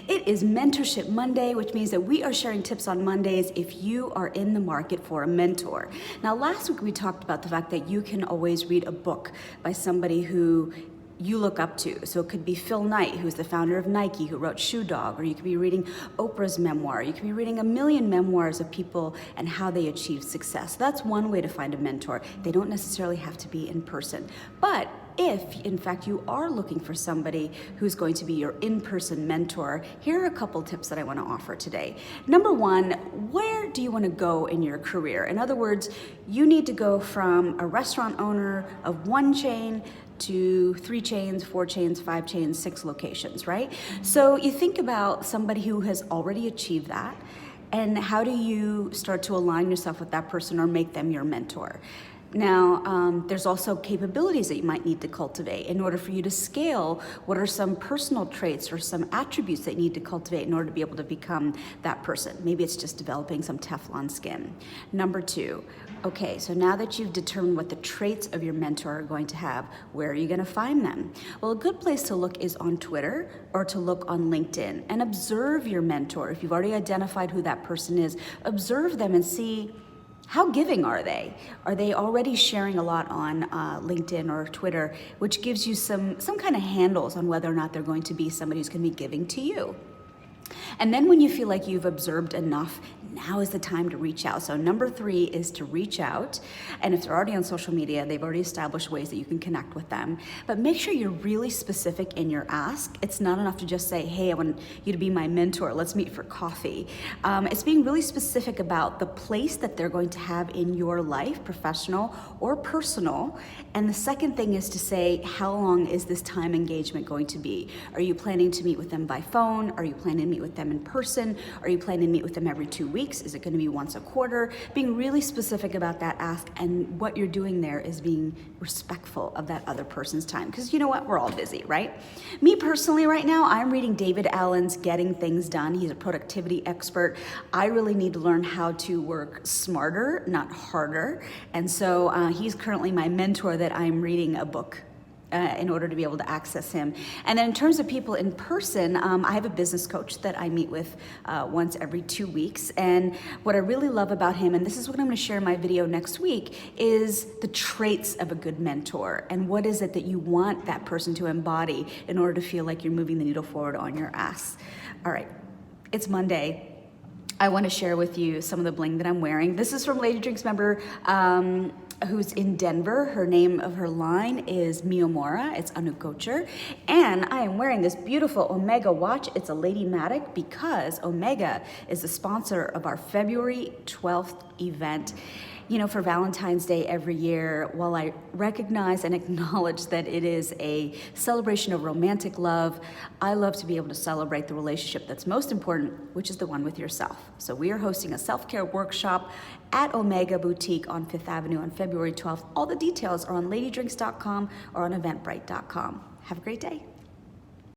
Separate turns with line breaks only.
It is Mentorship Monday, which means that we are sharing tips on Mondays if you are in the market for a mentor. Now, last week we talked about the fact that you can always read a book by somebody who you look up to. So it could be Phil Knight, who's the founder of Nike, who wrote Shoe Dog, or you could be reading Oprah's memoir. You could be reading a million memoirs of people and how they achieved success. That's one way to find a mentor. They don't necessarily have to be in person. But if, in fact, you are looking for somebody who's going to be your in-person mentor, here are a couple tips that I want to offer today. Number one, where do you want to go in your career? In other words, you need to go from a restaurant owner of one chain to 3 chains, 4 chains, 5 chains, 6 locations, right? So you think about somebody who has already achieved that, and how do you start to align yourself with that person or make them your mentor? Now, there's also capabilities that you might need to cultivate in order for you to scale. What are some personal traits or some attributes that you need to cultivate in order to be able to become that person? Maybe it's just developing some Teflon skin. Number 2, okay, so now that you've determined what the traits of your mentor are going to have, where are you gonna find them? Well, a good place to look is on Twitter or to look on LinkedIn and observe your mentor. If you've already identified who that person is, observe them and see, how giving are they? Are they already sharing a lot on LinkedIn or Twitter, which gives you some kind of handles on whether or not they're going to be somebody who's going to be giving to you? And then when you feel like you've observed enough, now is the time to reach out. So number 3 is to reach out. And if they're already on social media, they've already established ways that you can connect with them. But make sure you're really specific in your ask. It's not enough to just say, hey, I want you to be my mentor. Let's meet for coffee. It's being really specific about the place that they're going to have in your life, professional or personal. And the second thing is to say, how long is this time engagement going to be? Are you planning to meet with them by phone? Are you planning to meet with them in person? Are you planning to meet with them every 2 weeks? Is it going to be once a quarter? Being really specific about that ask, and what you're doing there is being respectful of that other person's time. Because you know what? We're all busy, right? Me personally right now, I'm reading David Allen's Getting Things Done. He's a productivity expert. I really need to learn how to work smarter, not harder. And so he's currently my mentor that I'm reading a book in order to be able to access him. And then in terms of people in person, I have a business coach that I meet with once every 2 weeks. And what I really love about him, and this is what I'm gonna share in my video next week, is the traits of a good mentor. And what is it that you want that person to embody in order to feel like you're moving the needle forward on your ask. All right, it's Monday. I wanna share with you some of the bling that I'm wearing. This is from Lady Drinks member, who's in Denver. Her name of her line is Miyamura. It's Anu Kocher. And I am wearing this beautiful Omega watch. It's a Lady Matic because Omega is the sponsor of our February 12th event. You know, for Valentine's Day every year, while I recognize and acknowledge that it is a celebration of romantic love, I love to be able to celebrate the relationship that's most important, which is the one with yourself. So we are hosting a self-care workshop at Omega Boutique on 5th Avenue on February 12th. All the details are on ladydrinks.com or on eventbrite.com. Have a great day.